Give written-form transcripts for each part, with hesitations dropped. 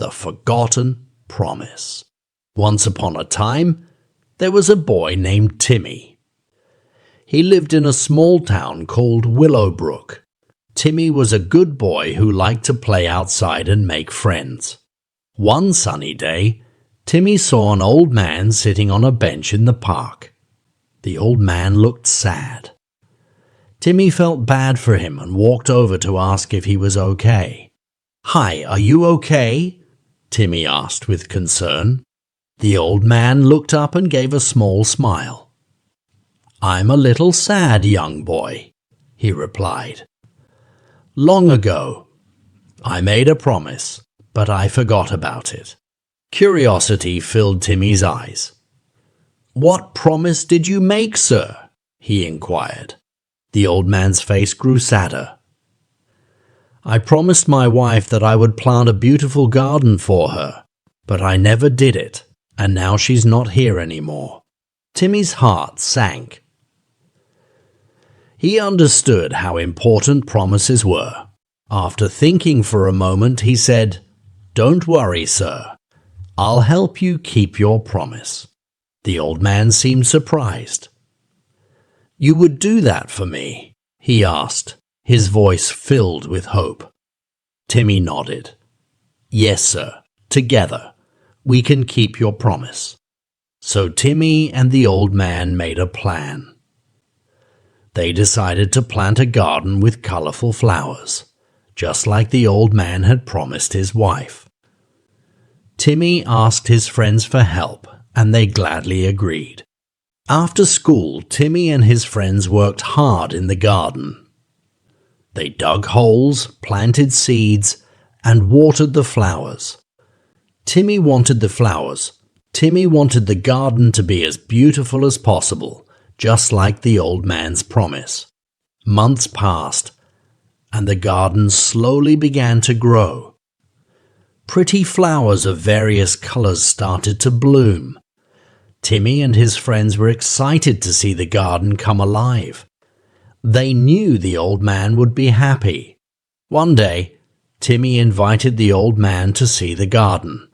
The Forgotten Promise. Once upon a time, there was a boy named Timmy. He lived in a small town called Willowbrook. Timmy was a good boy who liked to play outside and make friends. One sunny day, Timmy saw an old man sitting on a bench in the park. The old man looked sad. Timmy felt bad for him and walked over to ask if he was okay. "Hi, are you okay?" Timmy asked with concern. The old man looked up and gave a small smile. "I'm a little sad, young boy," he replied. "Long ago, I made a promise, but I forgot about it." Curiosity filled Timmy's eyes. "What promise did you make, sir?" he inquired. The old man's face grew sadder. "I promised my wife that I would plant a beautiful garden for her, but I never did it, and now she's not here anymore." Timmy's heart sank. He understood how important promises were. After thinking for a moment, he said, "Don't worry, sir. I'll help you keep your promise." The old man seemed surprised. "You would do that for me?" he asked, his voice filled with hope. Timmy nodded. "Yes, sir. Together, we can keep your promise." So Timmy and the old man made a plan. They decided to plant a garden with colorful flowers, just like the old man had promised his wife. Timmy asked his friends for help, and they gladly agreed. After school, Timmy and his friends worked hard in the garden. They dug holes, planted seeds, and watered the flowers. Timmy wanted the flowers. Timmy wanted the garden to be as beautiful as possible, just like the old man's promise. Months passed, and the garden slowly began to grow. Pretty flowers of various colors started to bloom. Timmy and his friends were excited to see the garden come alive. They knew the old man would be happy. One day, Timmy invited the old man to see the garden.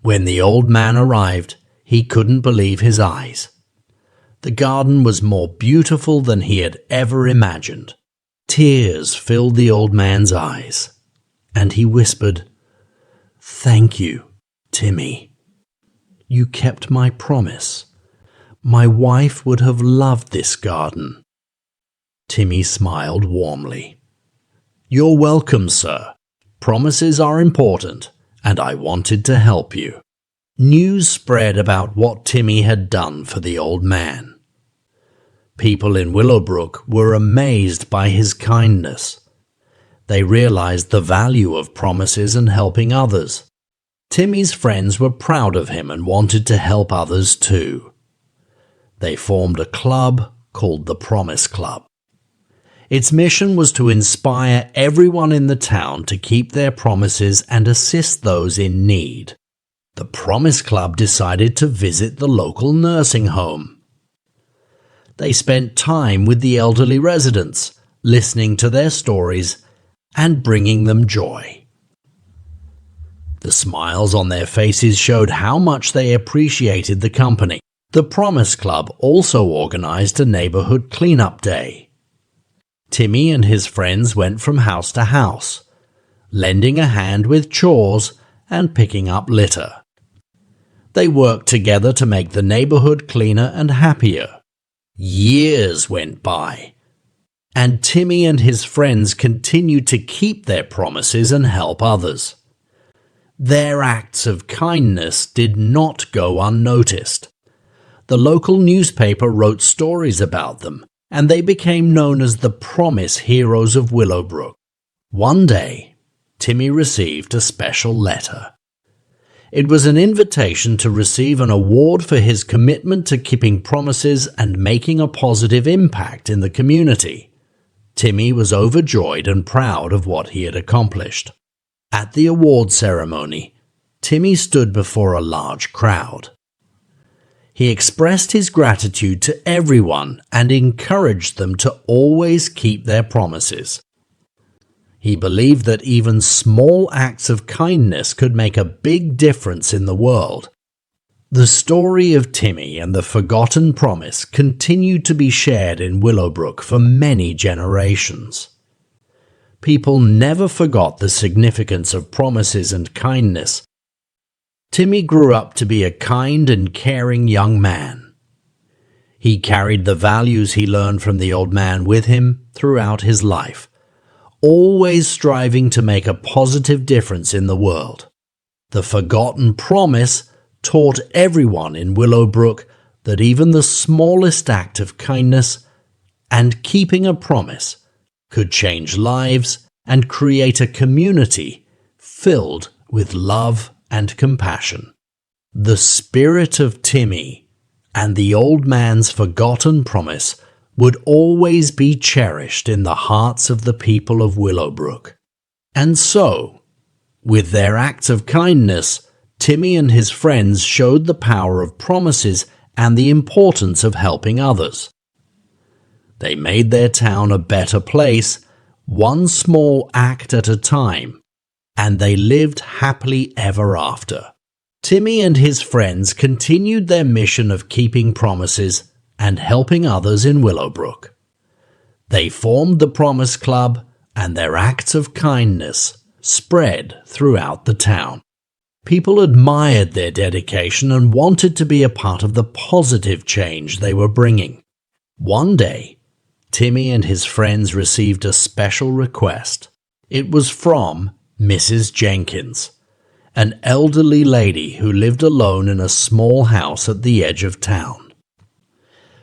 When the old man arrived, he couldn't believe his eyes. The garden was more beautiful than he had ever imagined. Tears filled the old man's eyes, and he whispered, "Thank you, Timmy. You kept my promise. My wife would have loved this garden." Timmy smiled warmly. "You're welcome, sir. Promises are important, and I wanted to help you." News spread about what Timmy had done for the old man. People in Willowbrook were amazed by his kindness. They realized the value of promises and helping others. Timmy's friends were proud of him and wanted to help others too. They formed a club called the Promise Club. Its mission was to inspire everyone in the town to keep their promises and assist those in need. The Promise Club decided to visit the local nursing home. They spent time with the elderly residents, listening to their stories and bringing them joy. The smiles on their faces showed how much they appreciated the company. The Promise Club also organized a neighborhood cleanup day. Timmy and his friends went from house to house, lending a hand with chores and picking up litter. They worked together to make the neighborhood cleaner and happier. Years went by, and Timmy and his friends continued to keep their promises and help others. Their acts of kindness did not go unnoticed. The local newspaper wrote stories about them, and they became known as the Promise Heroes of Willowbrook. One day, Timmy received a special letter. It was an invitation to receive an award for his commitment to keeping promises and making a positive impact in the community. Timmy was overjoyed and proud of what he had accomplished. At the award ceremony, Timmy stood before a large crowd. He expressed his gratitude to everyone and encouraged them to always keep their promises. He believed that even small acts of kindness could make a big difference in the world. The story of Timmy and the forgotten promise continued to be shared in Willowbrook for many generations. People never forgot the significance of promises and kindness. Timmy grew up to be a kind and caring young man. He carried the values he learned from the old man with him throughout his life, always striving to make a positive difference in the world. The forgotten promise taught everyone in Willowbrook that even the smallest act of kindness and keeping a promise could change lives and create a community filled with love and compassion. The spirit of Timmy and the old man's forgotten promise would always be cherished in the hearts of the people of Willowbrook. And so, with their acts of kindness, Timmy and his friends showed the power of promises and the importance of helping others. They made their town a better place, one small act at a time, and they lived happily ever after. Timmy and his friends continued their mission of keeping promises and helping others in Willowbrook. They formed the Promise Club, and their acts of kindness spread throughout the town. People admired their dedication and wanted to be a part of the positive change they were bringing. One day, Timmy and his friends received a special request. It was from Mrs. Jenkins, an elderly lady who lived alone in a small house at the edge of town.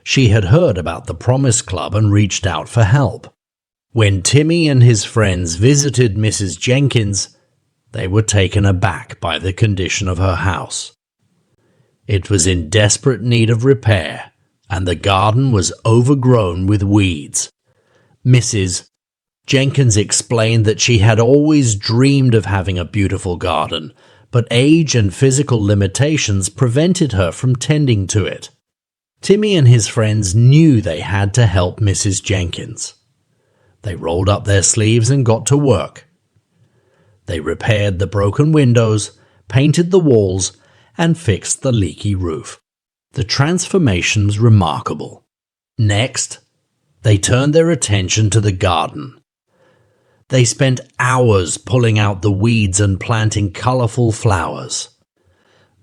She had heard about the Promise Club and reached out for help. When Timmy and his friends visited Mrs. Jenkins, they were taken aback by the condition of her house. It was in desperate need of repair, and the garden was overgrown with weeds. Mrs. Jenkins explained that she had always dreamed of having a beautiful garden, but age and physical limitations prevented her from tending to it. Timmy and his friends knew they had to help Mrs. Jenkins. They rolled up their sleeves and got to work. They repaired the broken windows, painted the walls, and fixed the leaky roof. The transformation was remarkable. Next, they turned their attention to the garden. They spent hours pulling out the weeds and planting colorful flowers.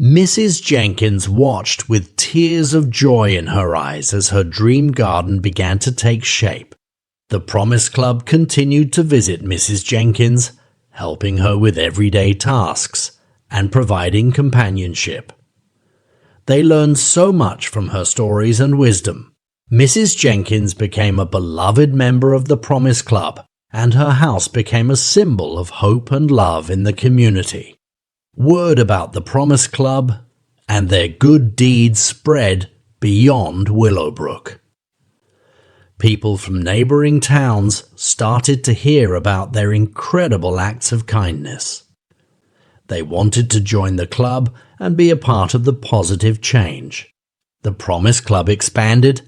Mrs. Jenkins watched with tears of joy in her eyes as her dream garden began to take shape. The Promise Club continued to visit Mrs. Jenkins, helping her with everyday tasks and providing companionship. They learned so much from her stories and wisdom. Mrs. Jenkins became a beloved member of the Promise Club, and her house became a symbol of hope and love in the community. Word about the Promise Club and their good deeds spread beyond Willowbrook. People from neighboring towns started to hear about their incredible acts of kindness. They wanted to join the club and be a part of the positive change. The Promise Club expanded,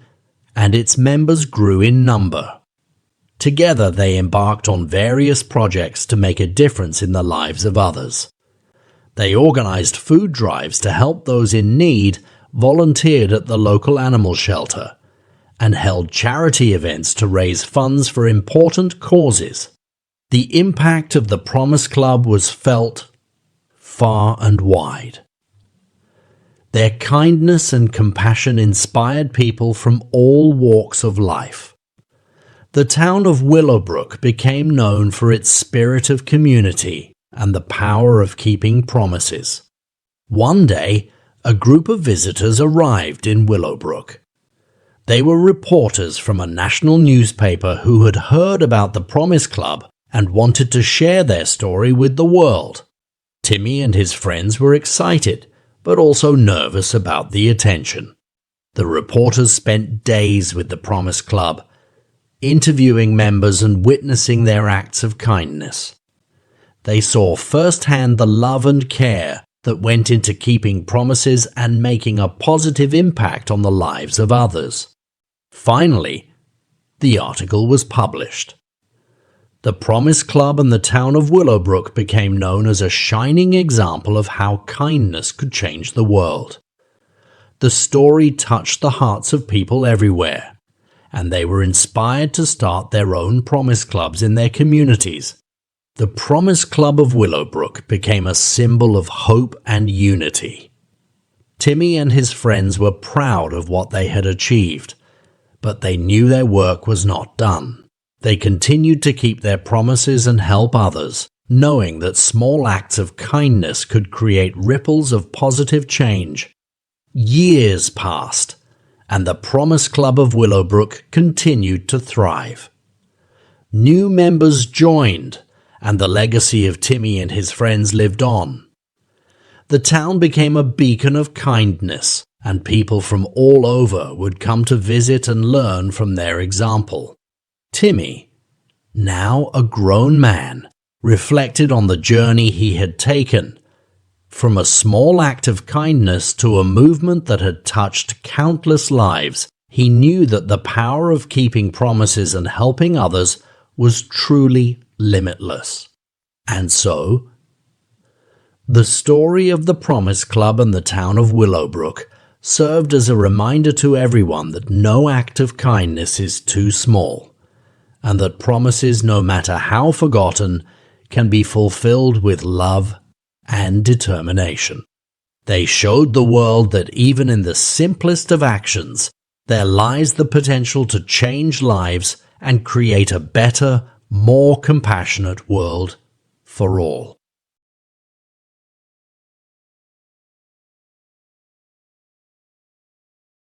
and its members grew in number. Together they embarked on various projects to make a difference in the lives of others. They organized food drives to help those in need, volunteered at the local animal shelter, and held charity events to raise funds for important causes. The impact of the Promise Club was felt far and wide. Their kindness and compassion inspired people from all walks of life. The town of Willowbrook became known for its spirit of community and the power of keeping promises. One day, a group of visitors arrived in Willowbrook. They were reporters from a national newspaper who had heard about the Promise Club and wanted to share their story with the world. Timmy and his friends were excited, but also nervous about the attention. The reporters spent days with the Promise Club, interviewing members and witnessing their acts of kindness. They saw firsthand the love and care that went into keeping promises and making a positive impact on the lives of others. Finally, the article was published. The Promise Club and the town of Willowbrook became known as a shining example of how kindness could change the world. The story touched the hearts of people everywhere, and they were inspired to start their own Promise Clubs in their communities. The Promise Club of Willowbrook became a symbol of hope and unity. Timmy and his friends were proud of what they had achieved, but they knew their work was not done. They continued to keep their promises and help others, knowing that small acts of kindness could create ripples of positive change. Years passed, and the Promise Club of Willowbrook continued to thrive. New members joined, and the legacy of Timmy and his friends lived on. The town became a beacon of kindness, and people from all over would come to visit and learn from their example. Timmy, now a grown man, reflected on the journey he had taken, from a small act of kindness to a movement that had touched countless lives. He knew that the power of keeping promises and helping others was truly limitless. And so, the story of the Promise Club and the town of Willowbrook served as a reminder to everyone that no act of kindness is too small, and that promises, no matter how forgotten, can be fulfilled with love and determination. They showed the world that even in the simplest of actions, there lies the potential to change lives and create a better, more compassionate world for all.